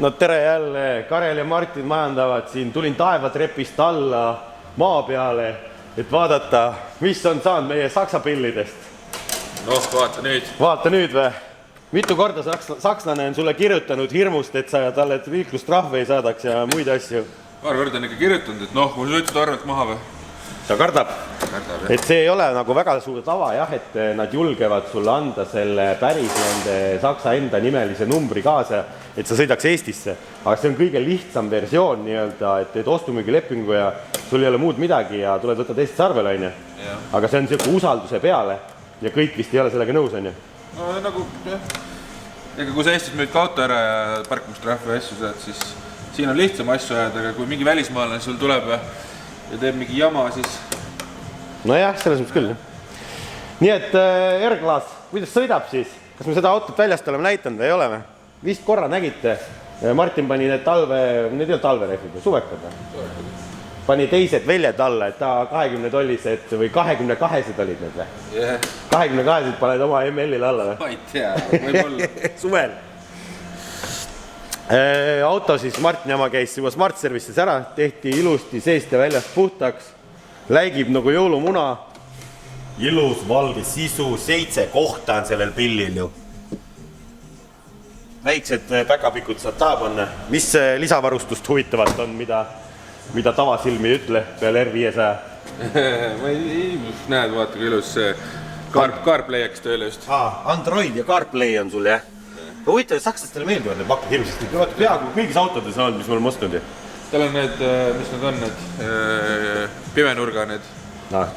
No tere jälle, Karel ja Martin majandavad siin, tulin taevatrepist alla maa peale, et vaadata, mis on saanud meie saksapillidest. No, vaata nüüd. Vaata nüüd või? Mitu korda sakslane on sulle kirjutanud hirmust, et sa talle liiklustrahve ei saadaks ja muid asju? Paar korda on ikka kirjutanud, et noh, mul võtsid arvelt maha või? Ta kardab. Kardab, et see ei ole nagu väga suur tava jah, et nad julgevad sulle anda selle päris nende saksa enda nimelise numbri kaasa, et sa sõidaks Eestisse. Aga see on kõige lihtsam versioon nii-öelda, et teed ostumüügilepingu ja sul ei ole muud midagi ja tuled võtad Eestis arvele, on ju. Aga see on selline usalduse peale ja kõik vist ei ole sellega nõus, on ju. No nagu, jah. Ega kui sa Eestis müüd ka auto ära ja parkimistrahvi asju saad, siis siin on lihtsam asju ajada, aga kui mingi välismaalane sul tuleb ja teeb mingi jama, siis... No jah, selles mõttes küll. Nii et R-klaas, kuidas sõidab siis? Kas me seda autot väljast oleme näitanud või ei ole? Vist korra nägite, Martin pani need need ei ole talverehvid, suvekad. Pani teised väljad alla, et ta 20-tollised või 22-sed olid need või? 22-sed paned oma ML-ile alla või? Ma ei tea, võib-olla. Suvel. Auto siis Martin jama käis juba Smart Services ära, tehti ilusti seest ja väljast puhtaks, läigib nagu jõulumuna. Ilus valge sisu, 7 kohta on sellel pillil ju. Väiksed päkapikud saad taha panna. Mis lisavarustust huvitavat on, mida tavasilmi ütle peale R500? Ma ei näed, vaata kui ilus CarPlay äks tööle just. Android ja CarPlay on sul jah? Huvitav, et sakslastele meeldivad need pakkud hirmsasti. Peaaegu kõigis autodes on, mis me oleme ostnud. Tal on need, mis need on, need pimenurga need.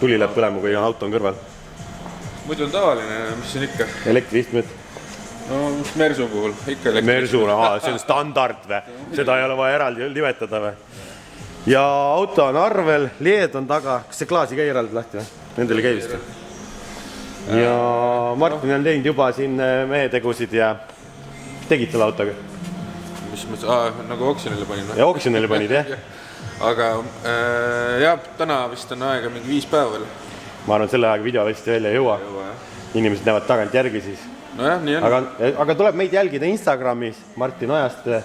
Tuli läheb põlema, kui auto on kõrval. Muidu on tavaline, mis on ikka? Elektriistmed. No, mis Mersu puhul, ikka elektriistmed. Mersu, see on standard või? Seda ei ole vaja eraldi nimetada või? Ja auto on arvel, leed on taga. Kas see klaas ei käi eraldi lahti või? Nendel ei käi vist. Ja Martin on teinud juba siin mehetegusid ja tegid selle autoga? Mis mõttes, nagu oksjonile panin. Ja oksjonile panid, jah? Aga jah, täna vist on aega mingi 5 päeva veel. Ma arvan, selle aega video vist välja ei jõua. Inimesed näevad tagant järgi siis. No jah, nii on. Aga tuleb meid jälgida Instagramis, Martin Ojaste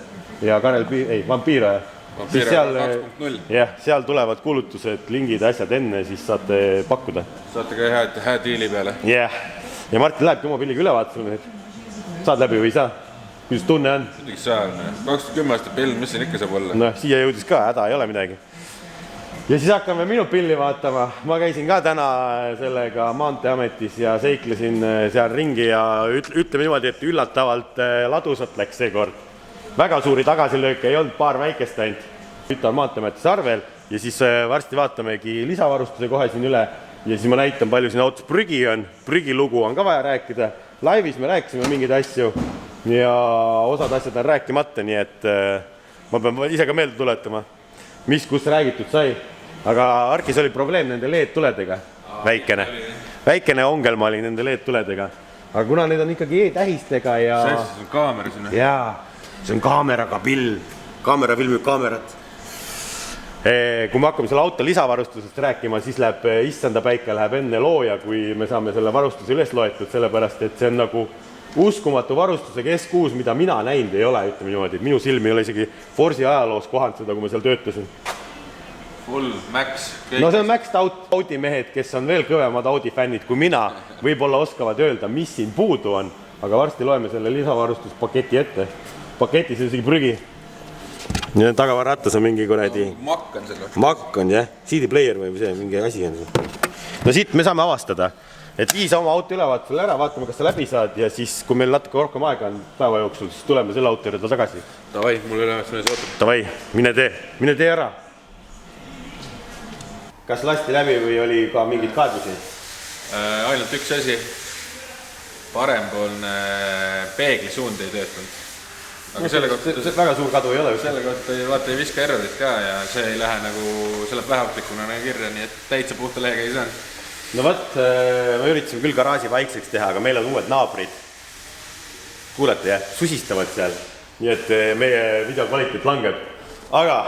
ja Karel Vampiira. Vampiira 2.0. Jah, seal tulevad kuulutused, lingid, asjad enne, siis saate pakkuda. Saate ka hea diili peale. Jah. Ja Martin lähebki oma pilliga üle vaata nüüd. Saad läbi või ei saa? Kuidas tunne on? Muidugi saan. 2010 aastat pill, mis siin ikka saab olla? No, siia jõudis ka, häda ei ole midagi. Ja siis hakkame minu pilli vaatama. Ma käisin ka täna sellega Maanteeametis ja seiklesin seal ringi ja ütleme niimoodi, et üllatavalt ladusat läks see kord. Väga suuri tagasilööke ei olnud, paar väikest ainult. Nüüd on Maanteeametis arvel ja siis varsti vaatamegi lisavarustuse kohe siin üle ja siis ma näitan, palju siin autos prügi on. Prügilugu on ka vaja rääkida. Laivis me rääkisime mingeid asju ja osad asjad on rääkimata, nii et ma pean ise ka meelde tuletama, mis kus räägitud sai. Aga Arkis oli probleem nende LED-tuledega, väikene ongelma oli nende LED-tuledega. Aga kuna need on ikkagi E-tähistega ja... See on kaamera sinna. Jaa, see on kaameraga pill, kaamera filmib kaamerat. Kui me hakkame selle auto lisavarustusest rääkima, siis läheb issanda päike läheb enne looja, kui me saame selle varustuse üles loetud, sellepärast, et see on nagu uskumatu varustuse keskuus, mida mina näinud ei ole, ütleme niimoodi. Minu silm ei ole isegi Forsi ajaloos kohanud seda, kui ma seal töötasin. Full, Max. No see on Max Audi mehed, kes on veel kõvemad Audi fännid kui mina, võib-olla oskavad öelda, mis siin puudu on, aga varsti loeme selle lisavarustuspaketi ette. Paketis on isegi prügi. Tagavarrattas on mingi kuradi... Makk on selle. Makk on, jah. CD player või see, mingi asi on. No siit me saame avastada, et viis oma auto ülevaatusele ära, vaatame, kas sa läbi saad ja siis, kui meil natuke rohkem aega on päeva jooksul, siis tuleme selle auto juurde tagasi. Tavai, mul ülemas mees ootab. Tavai, mine tee ära. Kas lasti läbi või oli ka mingid kaebusi? Ainult üks asi. Parempoolne peeglisuund ei töötanud. Aga selle kohta... Väga suur kadu ei ole. Selle kohta ei viska errorit ka ja see ei lähe nagu, see läheb väheoplikuna kirja, nii et täitsa puhta lehega ei saanud. No võt, me üritasime küll garaaži vaikseks teha, aga meil on uued naabrid. Kuulete, jah? Susistavad seal. Nii et meie videokvaliteet langeb. Aga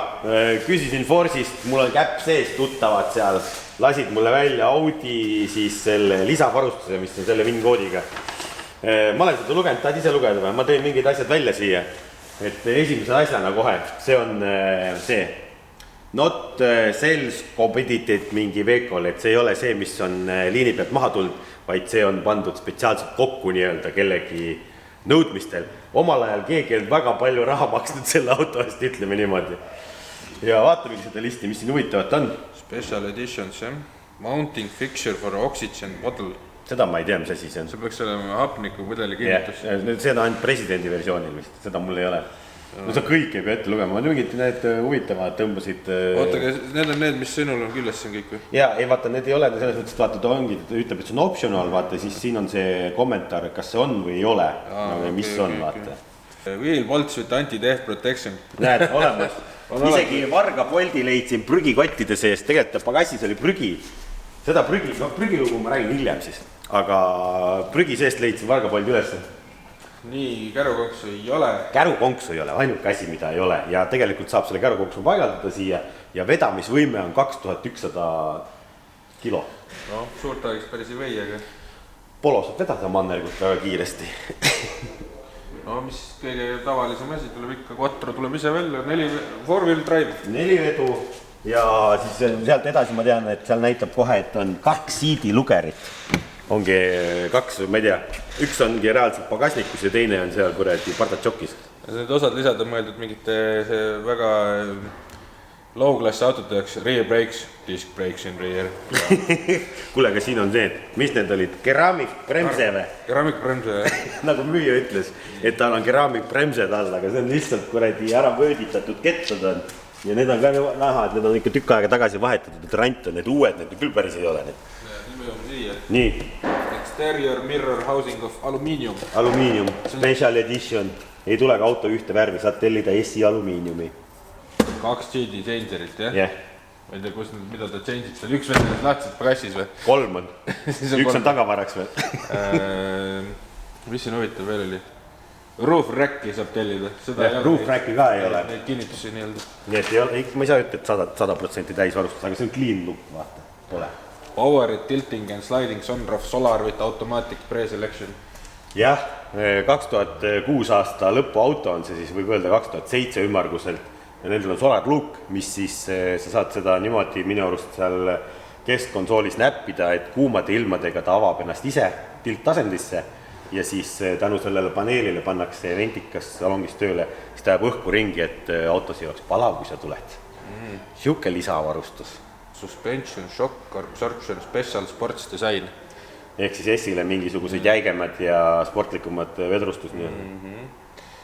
küsisin Forsist, mul on käpp sees tuttavad seal. Lasid mulle välja Audi siis selle lisavarustuse, mis on selle VIN-koodiga. Ma olen seda lugenud, tahad ise lugeda või? Ma teen mingid asjad välja siia. et esimese asjana kohe, see on see not sales competitive mingi vehicle, et see ei ole see, mis on liini pealt maha tulnud, vaid see on pandud spetsiaalselt kokku nii-öelda kellegi nõudmistel. Omal ajal keegi on väga palju raha maksnud selle auto eest, ütleme niimoodi. Ja vaatamegi seda listi, mis siin huvitavat on. Special editions, jah. Mounting fixture for oxygen bottle. Seda ma ei tea, mis asi see on. See peaks olema hapniku pudeli kinnitus. Seda ainult presidendi versioonil vist, seda mul ei ole. No sa kõik ei pea ette lugema, mingid need huvitavad tõmbasid... Oota, aga need on need, mis sõnul on külles siin kõik või? Jaa, ei vaata, need ei ole selles mõttes, et vaata, ta ongi, ütleb, et see on optional, vaata, siis siin on see kommentaar, kas see on või ei ole, mis on, vaata. Wheel bolts with anti-theft protection. Näed, olemas. Isegi Varga Bolti leidsin prügikottide sees, tegelikult pagassis oli prügi. Seda prügilugu ma räägin hiljem siis, aga prügi seest leidsin Varga Bolti üles. Nii, kärukonksu ei ole. Kärukonksu ei ole, ainuke asi, mida ei ole. Ja tegelikult saab selle kärukonksu paigaldada siia ja vedamisvõime on 2100 kilo. No, suurt aegist päris ei või, aga... Polo saab vedada mannergut väga kiiresti. No, mis kõige tavalisem asi tuleb ikka, quattro tuleb ise välja, 4-wheel drive. 4 vedu ja siis sealt edasi ma tean, et seal näitab kohe, et on 2 CD-lugerit. Ongi 2, ma ei tea, üks ongi reaalselt pagasnikus ja teine on seal kuradi pardatšokis. Need osad lisad on mõeldud mingite väga low-klassi autode jaoks, rear brakes, disc brakes in rear. Kuule, aga siin on see, et mis need olid, keramikbremse või? Keramikbremse, jah. Nagu müüja ütles, et tal on keramikbremsed all, aga see on lihtsalt kuradi ära vööditatud kettad on. Ja need on ka näha, et need on ikka tükk aega tagasi vahetatud, et rant on, need uued, need küll päris ei ole. Nii. Exterior mirror housing of aluminium. Aluminium, special edition. Ei tule ka auto ühte värvi, saad tellida SI alumiiniumi. 2 GD changerit, jah? Jah. Ma ei tea, mida ta change'id seal. Üks veel lahtiselt pagassis või? 3 on. Üks on tagavaraks või? Mis siin huvitav veel oli? Roof racki saab tellida. Roof racki ka ei ole. Neid kinnitusi nii-öelda. Nii et ei ole, ma ei saa ütelda, et 100% täisvarustus, aga see on clean look, vaata. Pole. Powered tilting and sliding sunroof solar with automatic pre-selection. Jah, 2006 aasta lõpu auto on see siis, võib öelda 2007 ümmarguselt. Ja nendel on solar look, mis siis sa saad seda niimoodi minu arust seal keskkonsoolis näppida, et kuumade ilmadega ta avab ennast ise tilttasendisse ja siis tänu sellele paneelile pannakse ventikas salongis tööle, siis ta jääb õhku ringi, et autos ei oleks palav, kui sa tuled. Siuke lisavarustus. Suspension, shock, absorption, special sports design. Ehk siis Essile mingisugused jäigemad ja sportlikumad vedrustus.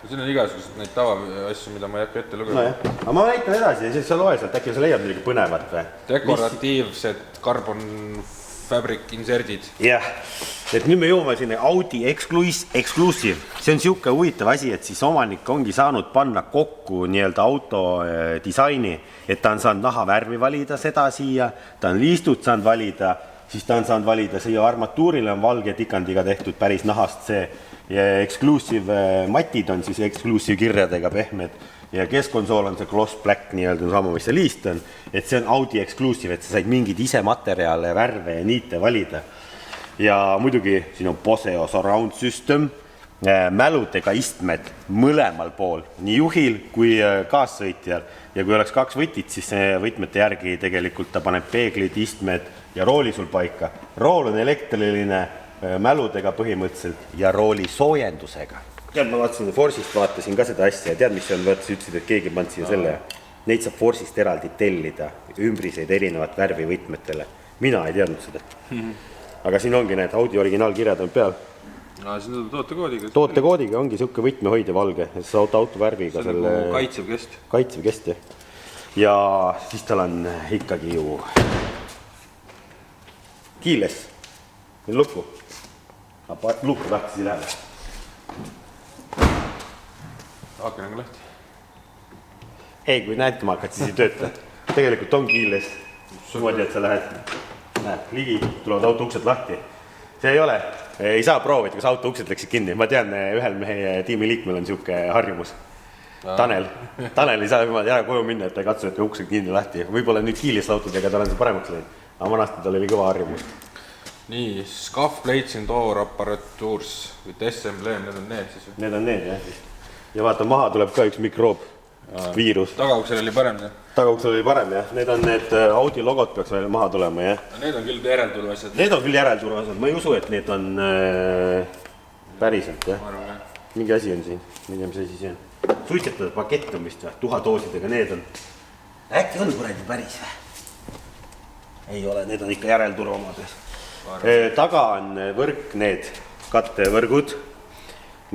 Siin on igasugused neid tavaasju, mida ma ei hakka ette lugema. No jah, aga ma näitan edasi, siis sa loe sealt, äkki sa leiad midagi põnevat või? Dekoratiivsed carbon fabric insertid. Jah, et nüüd me jõuame sinna Audi Exclusive. See on siuke huvitav asi, et siis omanik ongi saanud panna kokku nii-öelda auto disaini, et ta on saanud nahavärvi valida seda siia, ta on liistud saanud valida, siis ta on saanud valida, siia armatuurile on valge tikandiga tehtud päris nahast see ja Exclusive matid on siis Exclusive kirjadega pehmed ja keskkonsool on see gloss black nii-öelda sama, mis see liist on, et see on Audi Exclusive, et sa said mingid ise materjale, värve ja niite valida. Ja muidugi siin on Boseo surround system, mäludega istmed mõlemal pool, nii juhil kui kaassõitjal ja kui oleks 2 võtit, siis võtmete järgi tegelikult ta paneb peeglid, istmed ja rooli sul paika. Rool on elektriline mäludega põhimõtteliselt ja rooli soojendusega. Tead, ma vaatasin Forsist, vaatasin ka seda asja ja tead, mis on, vaatasin, ütlesid, et keegi pand siia selle. Neid saab Forsist eraldi tellida, ümbriseid erinevat värvi võtmetele. Mina ei teadnud seda. Aga siin ongi need Audi originaalkirjad on peal. Siin on tootekoodiga. Tootekoodiga ongi siuke võtmehoidja valge, et sa auto värviga see on selle... nagu kaitsev kest. Kaitsev kest, jah. Ja siis tal on ikkagi ju kiiles. Lukku. Lukku tahtis ei lähe. Aaken on lahti. Ei, kui näed, ma hakkad, siis ei tööta. Tegelikult on kiiles. Moodi, et sa lähed ligi, tulevad auto uksed lahti. See ei ole. Ei saa proovida, kas auto uksed läksid kinni. Ma tean, ühel meie tiimi liikmel on siuke harjumus. Tanel ei saa ära koju minna, et ta katsu, et uksed kinni lahti. Võib-olla nüüd kiilist autodega tal on see paremaks läinud. Aga vanasti tal oli kõva harjumus. Nii, scuff plates and door apparatuurs with S-emblem, need on need siis? Need on need, jah. ja vaata, maha tuleb ka üks mikroob, viirus. Tagauksel oli parem see? Tagauksel oli parem, jah. Need on need Audi logod peaks veel maha tulema, jah. Need on küll järelturu asjad. Need on küll järelturu asjad. Ma ei usu, et need on päriselt, jah. Mingi asi on siin. Ma ei tea, mis asi see on. Suitsetada pakett on vist või? Tuhatoosidega need on. Äkki on kuradi päris või? Ei ole, need on ikka järelturu omades. Taga on võrk, need kattevõrgud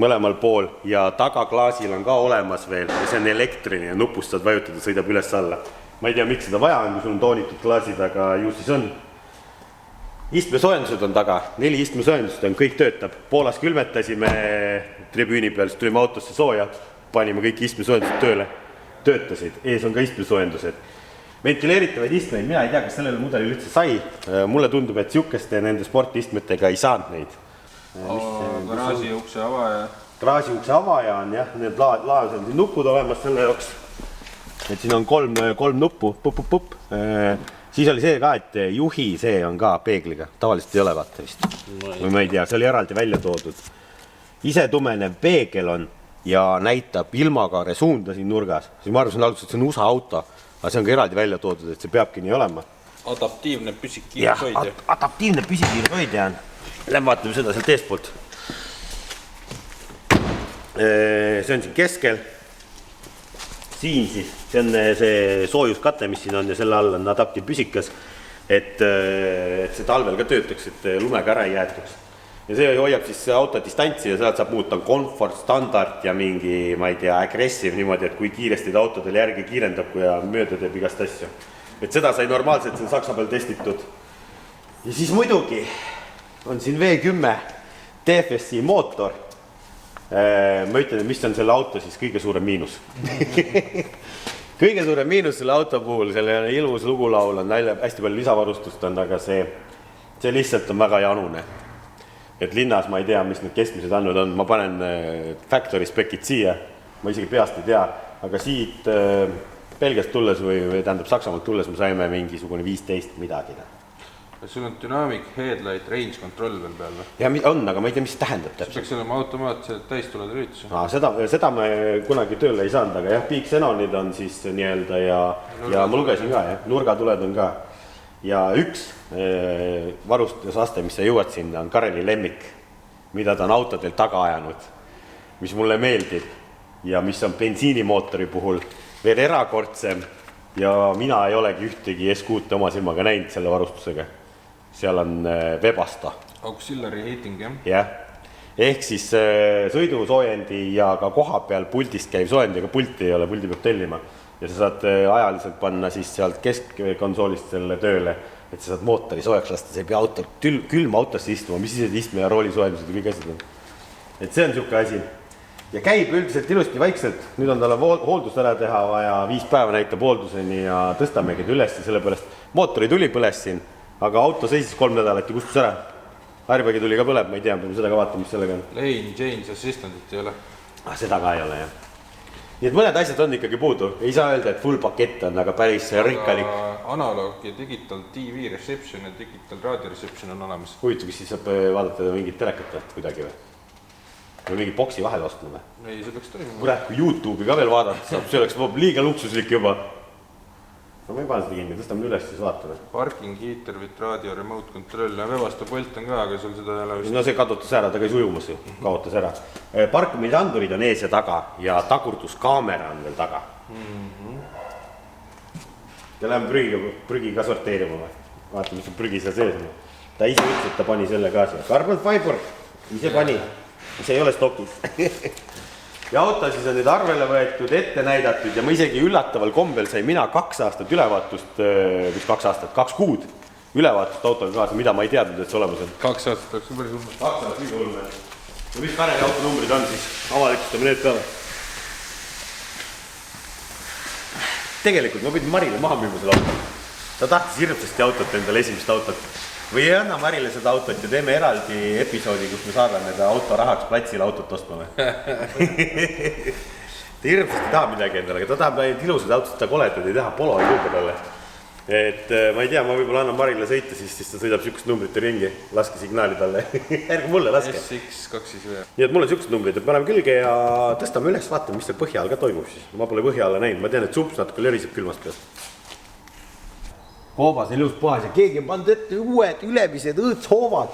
mõlemal pool ja tagaklaasil on ka olemas veel ja see on elektriline, nupust saad vajutada, sõidab üles alla. Ma ei tea, miks seda vaja on, kui sul on toonitud klaasid, aga ju siis on. Istmesoojendused on taga, 4 istmesoojendused on, kõik töötab. Poolas külmetasime tribüüni peal, siis tulime autosse sooja, panime kõik istmesoojendused tööle, töötasid, ees on ka istmesoojendused. Ventileeritavaid istmeid, mina ei tea, kas sellele mudelil üldse sai. Mulle tundub, et sihukeste nende sportistmetega ei saanud neid. Garaaži ukse avaja. Garaaži ukse avaja on jah, need laas on siin nupud olemas selle jaoks. Et siin on kolm nuppu, pup. Siis oli see ka, et juhi see on ka peegliga, tavaliselt ei ole vaata vist. Või ma ei tea, see oli eraldi välja toodud. Ise tumenev peegel on ja näitab ilmakaare suunda siin nurgas. Siis ma arvasin alguses, et see on USA auto, aga see on ka eraldi välja toodud, et see peabki nii olema. Adaptiivne püsikiirushoidja. Adaptiivne püsikiirushoidja on. Lähme vaatame seda sealt eespoolt. See on siin keskel. Siin siis, see on see soojuskate, mis siin on ja selle all on adaptiiv püsikas, et see talvel ka töötaks, et lumega ära ei jäetuks. Ja see hoiab siis auto distantsi ja sealt saab muuta comfort, standard ja mingi, ma ei tea, aggressive niimoodi, et kui kiiresti ta autodel järgi kiirendab, kui mööda teeb igast asju. Et seda sai normaalselt siin Saksa peal testitud. Ja siis muidugi on siin V10 TFSI mootor. Ma ütlen, et mis on selle auto siis kõige suurem miinus. Kõige suurem miinus selle auto puhul, selle ilus lugulaul on hästi palju lisavarustust on, aga see lihtsalt on väga janune. Et linnas ma ei tea, mis need keskmised andnud on, ma panen factory spec'id siia, ma isegi peast ei tea, aga siit Belgiast tulles või tähendab Saksamaalt tulles me saime mingisugune 15 midagi. Sul on dynamic headlight range control veel peal või? Ja on, aga ma ei tea, mis tähendab täpselt. See peaks olema automaatselt täistulede lülitus. Seda me kunagi tööle ei saanud, aga jah, Big Xenonid on siis nii-öelda ja ma lugesin ka, jah, nurgatuled on ka. Ja üks varustusaste, mis sa jõuad sinna, on Kareli lemmik, mida ta on autodel taga ajanud, mis mulle meeldib ja mis on bensiinimootori puhul veel erakordsem ja mina ei olegi ühtegi S6 oma silmaga näinud selle varustusega. Seal on Webasto. Auxiliary heating, jah? Jah. Ehk siis sõidusoojendi ja ka koha peal puldist käiv soojendi, aga pulti ei ole, puldi peab tellima. Ja sa saad ajaliselt panna siis sealt keskkonsoolist selle tööle, et sa saad mootori soojaks lasta, see ei pea külma autosse istuma, mis siis istme ja rooli soojendused ja kõik asjad on. Et see on siuke asi. Ja käib üldiselt ilusti vaikselt, nüüd on talle hooldust ära teha vaja 5 päeva näitab hoolduseni ja tõstamegi üles ja sellepärast mootori tuli põles siin, aga auto seisis 3 nädalat ja kustus ära. Airbagi tuli ka põleb, ma ei tea, peame seda ka vaatama, mis sellega on. Lane change assistantit ei ole. Seda ka ei ole, jah. Nii et mõned asjad on ikkagi puudu, ei saa öelda, et full pakett on, aga päris rikkalik. Analoog ja digital TV reception ja digital radio reception on olemas. Huvitav, kas siis saab vaadata mingit telekat kuidagi või? Või mingi boksi vahel ostma või? Ei, see peaks toimuma. Kurat, kui YouTube'i ka veel vaadata saab, see oleks liiga luksuslik juba. No ma ei pane seda kinni, tõstame üles siis vaatame. Parking heater with radio remote control ja Webasto põlt on ka, aga sul seda ei ole vist. No see kadutas ära, ta käis ujumas ju, kaotas ära. Parkumisandurid on ees ja taga ja tagurduskaamera on veel taga. Ja läheme prügi ka sorteerima või? Vaata, mis on prügi seal sees. Ta ise ütles, et ta pani selle ka siia. Carbon fiber, ise pani. See ei ole stokis. Ja auto siis on nüüd arvele võetud, ette näidatud ja ma isegi üllataval kombel sai mina 2 aastat ülevaatust, mis 2 aastat, 2 kuud ülevaatust autoga kaasa, mida ma ei teadnud, et see olemas on. 2 aastat oleks päris ulme. 2 aastat liiga ulme. Ja mis Kareli auto numbrid on siis, avalikustame need peale. Tegelikult ma pidin Marile maha müüma selle auto. Ta tahtis hirmsasti autot endale esimest autot. Või ei anna Marile seda autot ja teeme eraldi episoodi, kus me saadame ta auto rahaks platsile autot ostma. Ta hirmsasti taha midagi endale, aga ta tahab neid ilusad autosid, ta koletad ei taha, polo ei kuulda talle. et ma ei tea, ma võib-olla annan Marile sõita, siis ta sõidab sükust numbrite ringi, laske signaali talle. Ärge mulle laske. SX2 nii et mul on sükust numbrid, et paneme külge ja tõstame üles, vaatame, mis see põhja all ka toimub siis. Ma pole põhja alla näinud, ma tean, et sups natuke löriseb külmast peast. Hoobas on ilus puhas ja keegi on pannud ette uued ülemised õõtshoovad.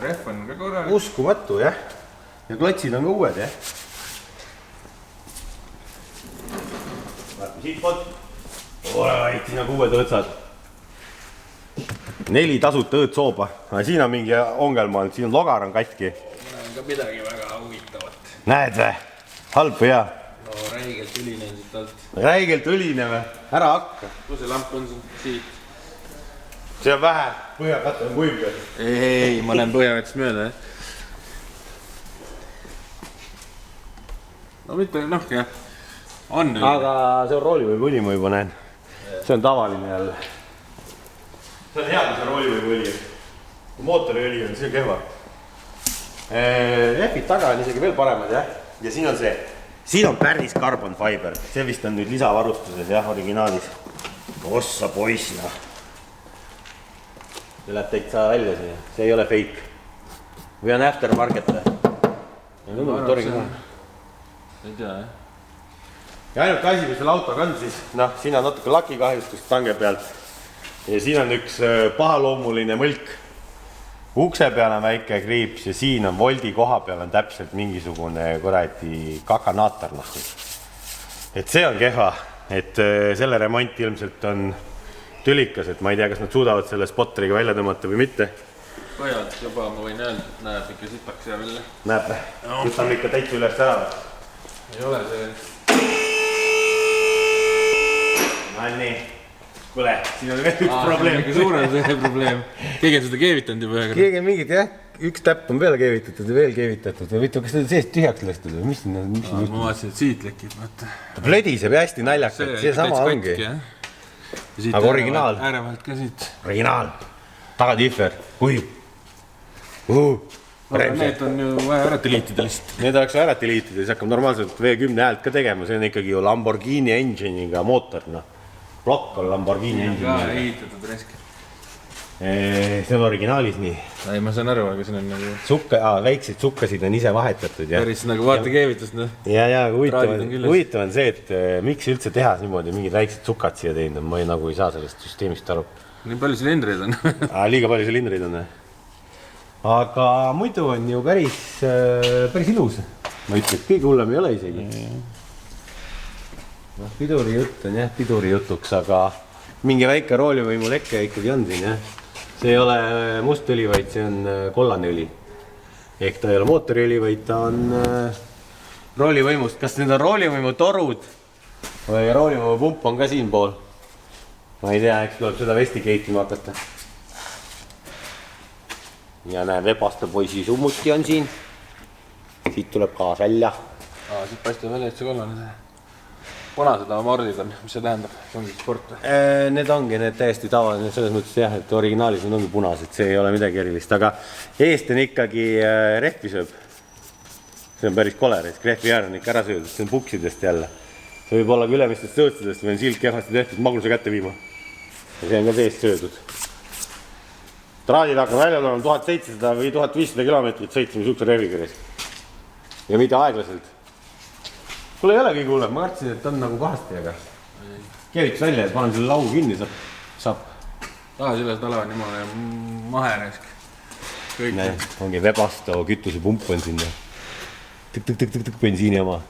Rehv on ka korralik. Uskumatu, jah. Ja klotsid on ka uued, jah. Vaatame siit poolt. Oleit, siin on uued õõtsad. 4 tasuta õõtsooba. Siin on mingi ongelma olnud, siin on logar on katki. Siin on ka midagi väga huvitavat. Näed või? Halb või hea? No räigelt üline siit alt. Räigelt õline või? Ära hakka. Kus see lamp on siin? Siit. See on vähe. Põhjakatte on kuiv. Ei, ma lähen põhjavets mööda, No mitte, jah. On üline. Aga see on roolivõimu õli, ma juba näen. See on tavaline jälle. See on hea, kui see roolivõimu õli. Kui mootori õli on, see on kehva. Rehvid taga on isegi veel paremad, jah. Ja siin on see. Siin on päris carbon fiber. See vist on nüüd lisavarustuses, jah, originaalis. Ossa poissina. See läheb täitsa välja siia. See ei ole fake. Või on aftermarket. Ei tea, jah. Ja ainult asi, mis selle autoga on siis, siin on natuke lakikahjustust tange pealt. Ja siin on üks pahaloomuline mõlk. Ukse peal on väike kriips ja siin on voldi koha peal on täpselt mingisugune kuradi kakanaatar. Et see on kehva, et selle remont ilmselt on tülikas, et ma ei tea, kas nad suudavad selle spotteriga välja tõmmata või mitte. Põhjalt juba ma võin öelda, et näeb ikka sitaks hea välja. Näeb, võtame ikka täitsa üles ära. Ei ole see. Nii, kuule, siin on veel üks probleem. Suurem see probleem. Keegi on seda keevitanud juba ühe. Keegi on mingid, jah, üks täpp on veel keevitatud ja veel keevitatud. Võitu, kas seda seest tühjaks lõstud või mis siin on? Ma vaatasin, et siit lekib. Ta plödiseb hästi naljakalt, see sama ongi. Aga originaal. Äärevalt ka siit. Originaal. Tagatihver. Kuib. Need on ju vaja ära deleetida lihtsalt. Need oleks ära deleetida, siis hakkab normaalselt V10 häält ka tegema. See on ikkagi ju Lamborghini engine'iga mootor. Plokk on Lamborghini engine'iga. Ka ehitatud resk. See on originaalis nii. Ei, ma saan aru, aga siin on nagu... Väikseid sukkasid on ise vahetatud. Päris nagu vaata keevitust. Ja huvitav on see, et miks üldse teha niimoodi mingid väiksed sukkad siia teinud. Ma ei saa sellest süsteemist aru. Nii palju silindreid on. Liiga palju silindreid on. Aga muidu on ju päris ilus. Ma ütlen, et kõige hullem ei ole isegi. Piduri jutt on jah, piduri jutuks, aga mingi väike roolivõimu lekke ikkagi on siin. See ei ole must õli, vaid see on kollane õli. Ehk ta ei ole mootori õli, vaid ta on roolivõimust. Kas need on roolivõimu torud või roolivõimu pump on ka siin pool? Ma ei tea, eks tuleb seda vesti keitima hakata. Ja näe, Vebasta poisi summuti on siin. Siit tuleb kaas välja. Siit paistab välja, et see kollane. Punased amordid on, mis see tähendab? See ongi sport või? Need ongi need täiesti tavaline, selles mõttes jah, et originaalis need ongi punased, see ei ole midagi erilist, aga eest on ikkagi rehvi sööb. See on päris kole, rehvi äär on ikka ära söödud, see on puksidest jälle. See võib olla ka ülemistest sõõtsidest või on silt kehvasti tehtud maguluse kätte viima. Ja see on ka seest söödud. Traadid hakkab välja tulema 1700 või 1500 kilomeetrit sõitsime suhte rehviga. Ja mitte aeglaselt. Kuule ei ole kõige hullem, ma kartsin, et on nagu pahasti, aga keevitus välja ja panen selle laugu kinni, saab. Sellest alava niimoodi maheresk. Kõik. Ongi Webasto kütusepump on sinna. Tõk, bensiini oma.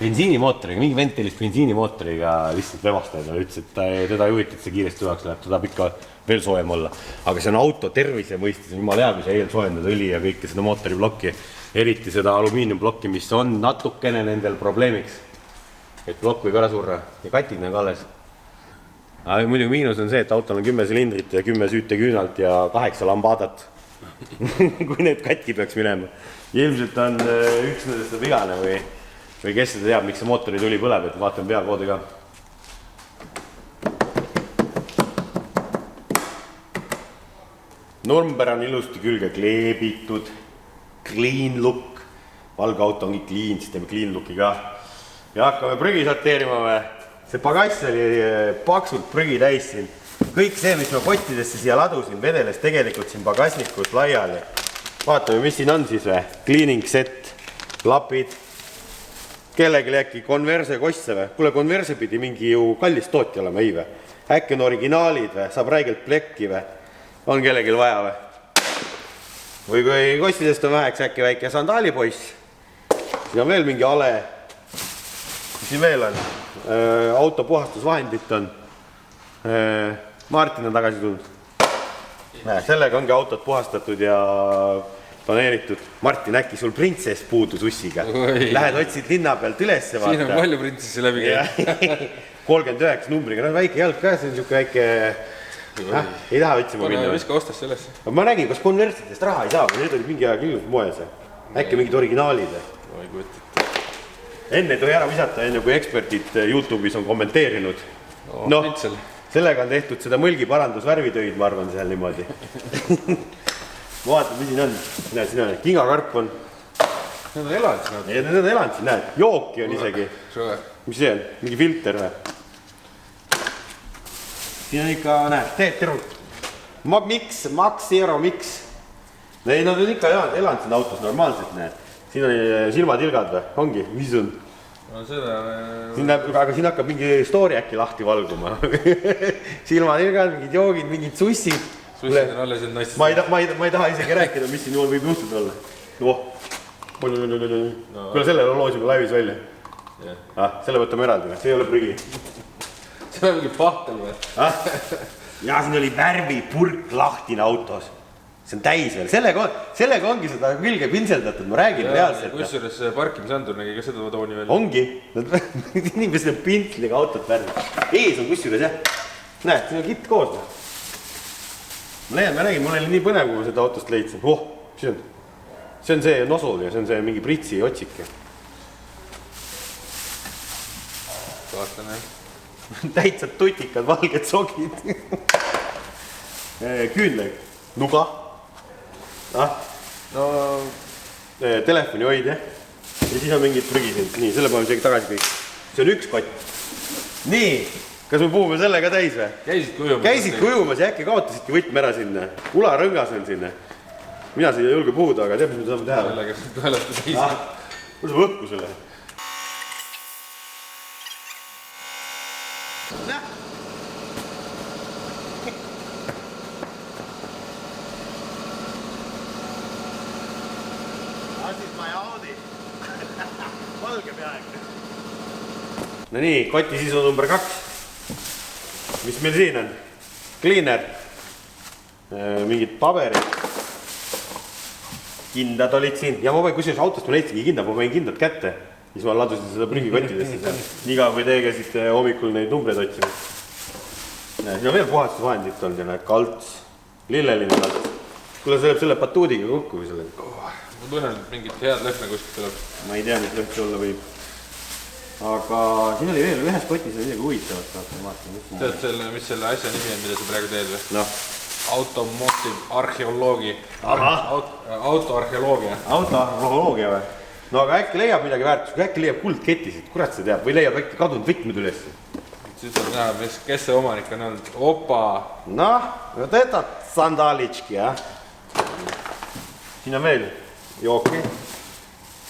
Bensiinimootoriga, mingi ventilist bensiinimootoriga lihtsalt Webasto ütles, et teda ei huvita, et see kiiresti suvaks läheb, ta tahab ikka veel soojem olla. Aga see on auto tervise mõistes, on jumala hea, kui see eel soojendada õli ja kõike seda mootoriblokki. Eriti seda alumiiniumblokki, mis on natukene nendel probleemiks. Et blokk võib ära surra ja katid on alles. Aga muidugi miinus on see, et autol on 10 silindrit ja 10 süüteküünalt ja 8 lambadat. Kui need katki peaks minema. Ilmselt on üks nendest vigane või kes seda teab, miks see mootori tuli põleb, et vaatame peakoodi ka. Number on ilusti külge kleebitud. Clean look. Valge auto ongi clean, siis teeme clean looki ka. Ja hakkame prügi sorteerima või? see pagass oli paksult prügi täis siin. Kõik see, mis ma kottidesse siia ladusin, vedeles tegelikult siin pagasnikus laiali. Vaatame, mis siin on siis või? Cleaning set, klapid. Kellegi äkki konverse kosse või? Kuule, konverse pidi mingi ju kallis tootja olema, ei või? Äkki on originaalid või? Saab räigelt plekki või? On kellelgi vaja või? Või kui kossidest on väheks äkki väike sandaalipoiss. Siin on veel mingi ale. Siin veel on. Autopuhastusvahendit on. Martin on tagasi tulnud. Sellega ongi autot puhastatud ja planeeritud. Martin, äkki sul printsess puudus ussiga? Lähed otsid linna pealt ülesse vaata. Siin on palju printsessi läbi käinud. 39 numbriga, väike jalg ka, see on niisugune väike... Ei taha otsima minna. Viska ostas sellesse. Ma nägin, kas konversitest raha ei saa, või need olid mingi aeg ilmus moes. Äkki mingid originaalid. Enne ei tohi ära visata, enne kui eksperdid YouTube'is on kommenteerinud. Noh, sellega on tehtud seda mõlgi parandusvärvitöid, ma arvan, seal niimoodi. Ma vaatan, mis siin on. Näed, siin on kingakarp on. Need on elanud siin. Need on elanud siin, näed. Jooki on isegi. Mis see on? Mingi filter või? Siin on ikka, näed, teed tervult. Miks? Max Zero, miks? Nad on ikka elanud siin autos normaalselt, näed. Siin on silmatilgad või? Ongi, mis on? Aga siin hakkab mingi story äkki lahti valguma. Silmatilgad, mingid joogid, mingid sussid. Sussid on alles end naistest. Ma ei taha isegi rääkida, mis siin võib juhtuda olla. Kuule, sellele loosime laivis välja. Selle võtame eraldi, see ei ole prügi. See on mingi pahtel või? Ja siin oli värvipurk lahtine autos. See on täis veel. Sellega ongi seda külge pintseldatud, ma räägin reaalselt. Kusjuures parkimisandur nägi ka seda tooni välja. Ongi. Inimesed on pintliga autot värvi. Ees on kusjuures jah. Näed, siin on kitt koos. Ma nägin, mul oli nii põnev, kui ma seda autost leidsin. See on see nosul ja see on see mingi pritsi otsike. Vaatan jah. Täitsad tutikad, valged sogid. Küünleg. Nuga. Telefoni hoid, jah. Ja siis on mingid prügisid. Nii, selle paneme isegi tagasi kõik. See on üks kott. Nii, kas me puhume selle ka täis või? Käisidki ujumas ja äkki kaotasidki võtme ära sinna. Ularõngas on sinna. Mina siin ei julge puhuda, aga tead, mis me saame teha? Sellega saab tõelasta täis. Kus on õhku selle? No nii, koti sisu number 2. Mis meil siin on? Cleaner. Mingid paberid. Kindad olid siin. Ja ma võin kusjuures autost ma leidsingi kindad, ma võin kindad kätte. Siis ma ladusin seda prügikottidesse seal. Niga kui teie käisite hommikul neid numbreid otsima. Siin on veel puhastusvahendit on ja kalts. Lilleline kalts. Kuule, see läheb selle patuudiga kokku või sellega? Ma tunnen, et mingit head lõhna kuskilt tuleb. Ma ei tea, mis lõhti olla võib. Aga siin oli veel ühes kotis oli midagi huvitavat. Tead, mis selle asja nimi on, mida sa praegu teed või? Noh. Automotive arheoloogi. Autoarheoloogia. Autoarheoloogia või? No aga äkki leiab midagi väärtus, kui äkki leiab kuldkettisid, kurat see teab, või leiab äkki kadunud võtmed üles. Siis on näha, kes see omanik on olnud. Opa! Noh, võtad sandalitški, jah. Siin on veel jooki.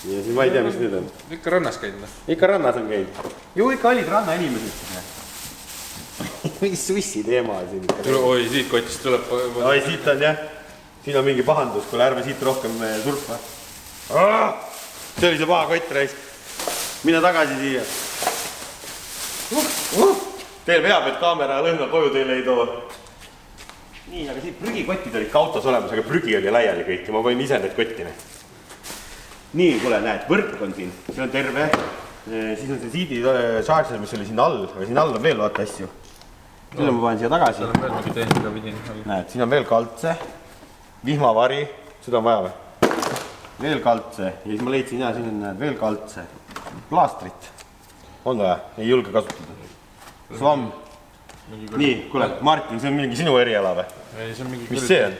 Ja siin ma ei tea, mis nüüd on. Ikka rannas käinud. Ikka rannas on käinud. Ju ikka olid ranna inimesed. Mingi sussi teema siin. Oi, siit kotist tuleb. Oi, siit on jah. Siin on mingi pahandus, kuule ärme siit rohkem surpa. See oli see paha kott raisk. Mine tagasi siia. Teil veab, et kaamera lõhna koju teile ei too. Nii, aga siit prügikottid olid ka autos olemas, aga prügi oli laiali kõik ja ma võin ise need kottine. Nii, kuule, näed, võrk on siin, see on terve. Siis on see CD charger, mis oli siin all, aga siin all on veel vaata asju. Selle ma panen siia tagasi. Seal on veel mingi tehnika pidin. Näed, siin on veel kaltse, vihmavari, seda on vaja või? Veel kaltse ja siis ma leidsin ja siin on näed, veel kaltse. Plaastrit. On vaja? Ei julge kasutada. Svamm. Nii, kuule, Martin, see on mingi sinu eriala või? Ei, see on mingi... Mis see on?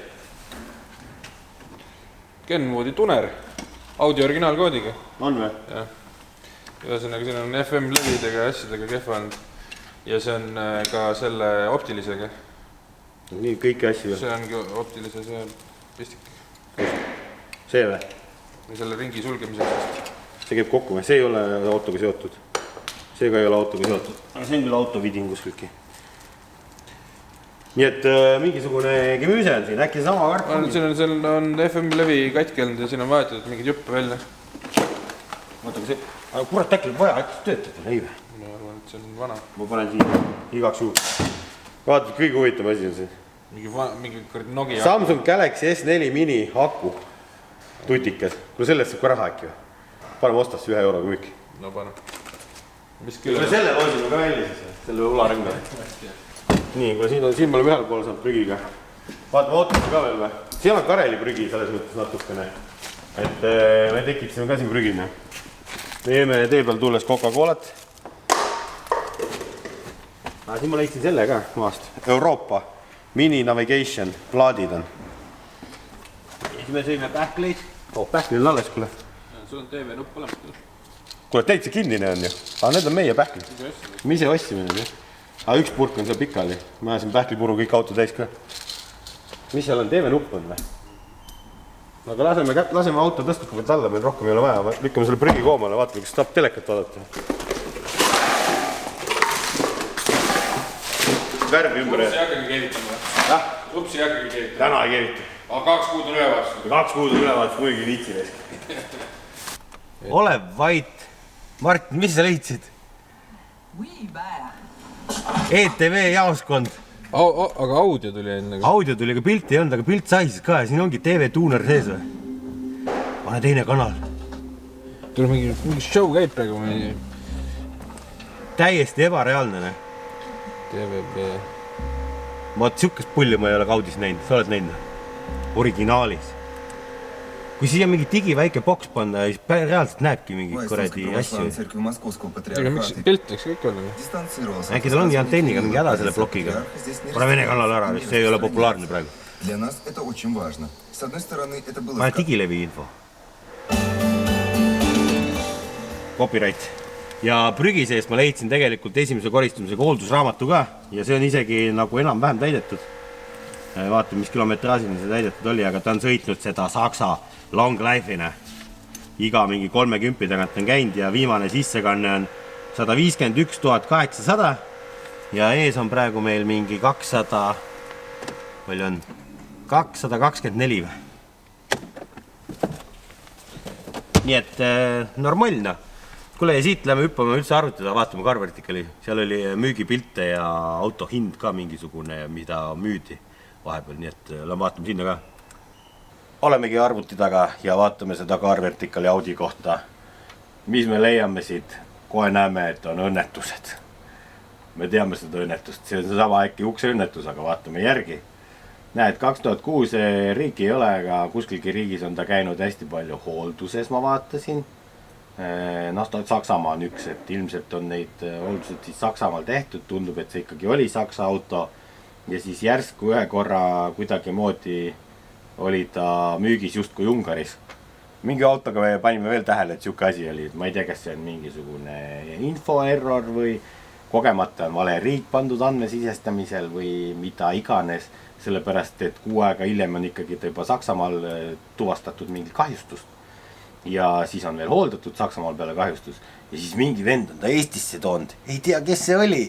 Kenwoodi tuner. Audio originaalkoodiga. On või? Jah. Ühesõnaga, siin on FM-levidega ja asjadega kehva olnud. ja see on ka selle optilisega. Nii kõiki asju. See ongi optilise see pistik. See või? Ja selle ringi sulgemiseks. See käib kokku või? See ei ole autoga seotud. See ka ei ole autoga seotud. Aga see on küll auto vidin kuskilgi. Nii et mingisugunegi müüse on siin, äkki see sama värk on? Siin on FM levi katkelnud ja siin on vaetatud mingid juppe välja. Vaata, aga see... Aga kurat, äkki vaja äkki töötab? Ei või? Ma arvan, et see on vana. Ma panen siin igaks juurde. Vaatad, kõige huvitav asi on see. Mingi Nokia. Samsung Galaxy S4 mini aku. Tutikas. Kuule sellest saab ka raha äkki või? Paneme ostas 1 euroga müük. No pane. Kuule selle loosime ka välja siis, selle ularinga. Nii, kuule siin me oleme ühel pool saanud prügiga. Vaatame autosse ka veel või? Siin on Kareli prügi selles mõttes natukene. Et me tekitasime ka siin prügina. Me jääme tee peal tulles Coca-Colat. Aga siin ma leidsin selle ka maast. Euroopa Mini Navigation plaadid on. Ja siis me sõime pähkleid. Pähklid on alles, kuule. Sul on TV nupp olemas. Kuule, täitsa kinnine on ju. Aga need on meie pähklid. Me ise ossime need, jah. Aga üks purk on seal pikali. Ma ajasin pähklipuru kõik auto täis ka. Mis seal on? TV nupp on või? Aga laseme auto tõstuku pealt alla, meil rohkem ei ole vaja. Lükkame selle prügi koomale, vaatame, kas saab telekat vaadata. Värvi ümber. Upsi hakkagi keevitama või? Upsi hakkagi keevitama. Täna ei keevita. Aga 2 kuud on ülevaatus. 2 kuud on ülevaatus, muidugi viitsi neist. Ole vait. Martin, mis sa leidsid? ETV jaoskond. Aga audio tuli enne. Audio tuli, aga pilti ei olnud, aga pilt sai siis ka ja siin ongi TV tuuner sees või? Pane teine kanal. Tule mingi show käib praegu. Täiesti ebareaalne, ne? TVB. Ma siukest pulli ma ei ole kaudis näinud, sa oled näinud? Originaalis. Kui siia mingi digiväike boks panna, siis reaalselt näebki mingi koredi asju. Aga miks pilt võiks kõik olla? Äkki tal ongi antenniga mingi häda selle blokiga. Pane Vene kanal ära, see ei ole populaarne praegu. Pane digilevi info. Copyright. Ja prügi seest ma leidsin tegelikult esimese koristumisega hooldusraamatu ka ja see on isegi nagu enam-vähem täidetud. Vaatame, mis kilometraažini see täidetud oli, aga ta on sõitnud seda Saksa long life'ine. Iga mingi 30 tagant on käinud ja viimane sissekanne on 151 800 ja ees on praegu meil mingi 200, palju on? 224 või? Nii et normaalne. Kuule, ja siit lähme hüppame üldse arvutada, vaatame Carverticali. Seal oli müügipilte ja auto hind ka mingisugune, mida müüdi vahepeal, nii et lähme vaatame sinna ka. Olemegi arvuti taga ja vaatame seda Carverticali Audi kohta. Mis me leiame siit? Kohe näeme, et on õnnetused. Me teame seda õnnetust. See on sama äkki ukse õnnetus, aga vaatame järgi. Näed, 2006 riiki ei ole, aga kuskilgi riigis on ta käinud hästi palju hoolduses, ma vaatasin. Saksamaa on üks, et ilmselt on neid hooldused siis Saksamaal tehtud. Tundub, et see ikkagi oli Saksa auto. Ja siis järsku ühe korra kuidagi moodi oli ta müügis justkui Ungaris. Mingi autoga me panime veel tähele, et siuke asi oli. Ma ei tea, kas see on mingisugune infoerror või kogemata on vale riik pandud andmesisestamisel või mida iganes. Sellepärast, et 6 aega hiljem on ikkagi ta juba Saksamaal tuvastatud mingi kahjustust. Ja siis on veel hooldatud Saksamaal peale kahjustus. Ja siis mingi vend on ta Eestisse toonud. Ei tea, kes see oli.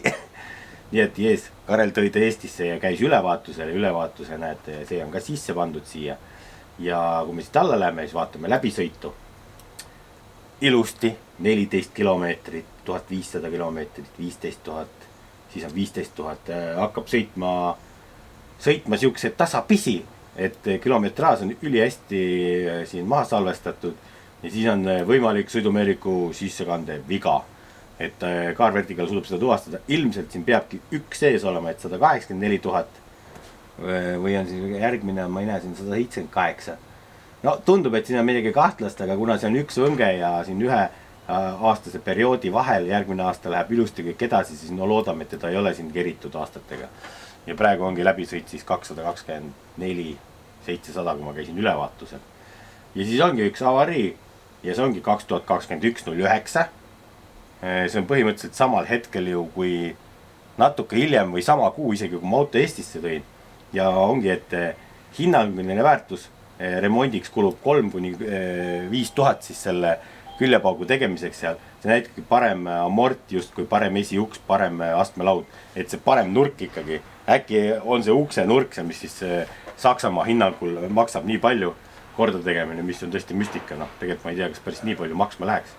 Nii et jees, Karel tõi ta Eestisse ja käis ülevaatuse, näed, see on ka sisse pandud siia. Ja kui me siit alla läheme, siis vaatame läbisõitu. Ilusti, 14 kilomeetrit, 1500 kilomeetrit, 15 000, siis on 15 000, hakkab sõitma siuksed tasapisi, et kilometraaž on üli hästi siin maha salvestatud ja siis on võimalik sõidumeeriku sissekande viga. Et Carvertical suudab seda tuvastada. Ilmselt siin peabki üks sees olema, et 184 000 või on siis järgmine, ma ei näe siin 178. No tundub, et siin on midagi kahtlast, aga kuna see on üks õnge ja siin 1 aastase perioodi vahel, järgmine aasta läheb ilusti kõik edasi, siis no loodame, et teda ei ole siin keritud aastatega. Ja praegu ongi läbisõit siis 224 700, kui ma käisin ülevaatusel. Ja siis ongi üks avarii ja see ongi 2021-09. See on põhimõtteliselt samal hetkel ju, kui natuke hiljem või sama kuu isegi, kui ma auto Eestisse tõin. Ja ongi, et hinnanguline väärtus remondiks kulub 3-5 000 siis selle küljepaaugu tegemiseks seal. See näitabki parem amort, just kui parem esiuks, parem astmelaud. Et see parem nurk ikkagi. Äkki on see ukse nurk, mis siis Saksamaa hinnangul maksab nii palju korda tegemine, mis on tõesti müstika. Tegelikult ma ei tea, kas päris nii palju maksma läheks.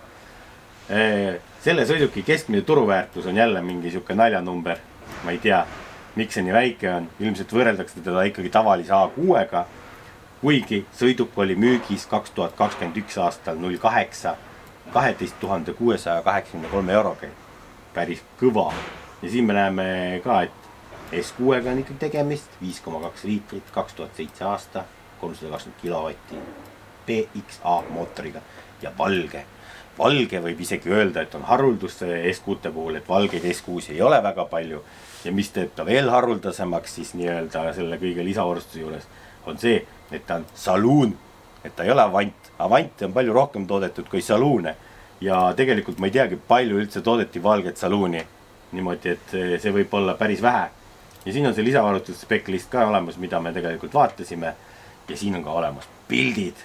Selle sõiduki keskmine turuväärtus on jälle mingi siuke naljanumber. Ma ei tea, miks see nii väike on. Ilmselt võrreldakse teda ikkagi tavalise A6-ga. Kuigi sõiduk oli müügis 2021 aastal 08 12 683 euroga. Päris kõva. Ja siin me näeme ka, et S6-ga on ikkagi tegemist, 5,2 liitrit, 2007 aasta, 320 kilovatti, PXA mootoriga ja valge. Valge võib isegi öelda, et on haruldus S6 puhul, et valgeid S6 ei ole väga palju. Ja mis teeb ta veel haruldasemaks siis nii-öelda selle kõige lisavarustuse juures on see, et ta on saluun, et ta ei ole avant. Avant on palju rohkem toodetud kui saluune ja tegelikult ma ei teagi, palju üldse toodeti valget saluuni. Niimoodi, et see võib olla päris vähe. Ja siin on see lisavarustuse speklist ka olemas, mida me tegelikult vaatasime ja siin on ka olemas pildid.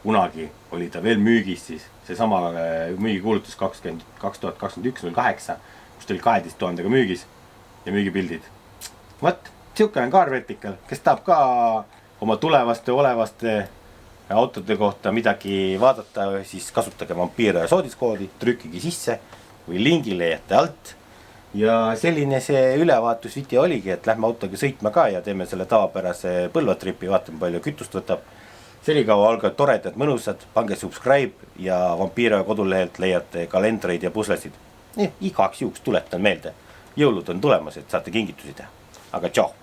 Kunagi oli ta veel müügis siis, see sama müügikuulutus 2021-08, kus ta oli 12 000-ga müügis ja müügipildid. Võt, siuke on Car Vertical, kes tahab ka oma olevaste autode kohta midagi vaadata, siis kasutage Vampiro ja soodiskoodi, trükkige sisse või lingi leiate alt. Ja selline see ülevaatusvideo oligi, et lähme autoga sõitma ka ja teeme selle tavapärase põlvatripi, vaatame palju kütust võtab. Selikaua olge toredad, mõnusad, pange subscribe ja Vampiro kodulehelt leiate kalendreid ja puslesid. Igaks juhuks tuletan meelde. Jõulud on tulemas, et saate kingitusi teha. Aga tšau!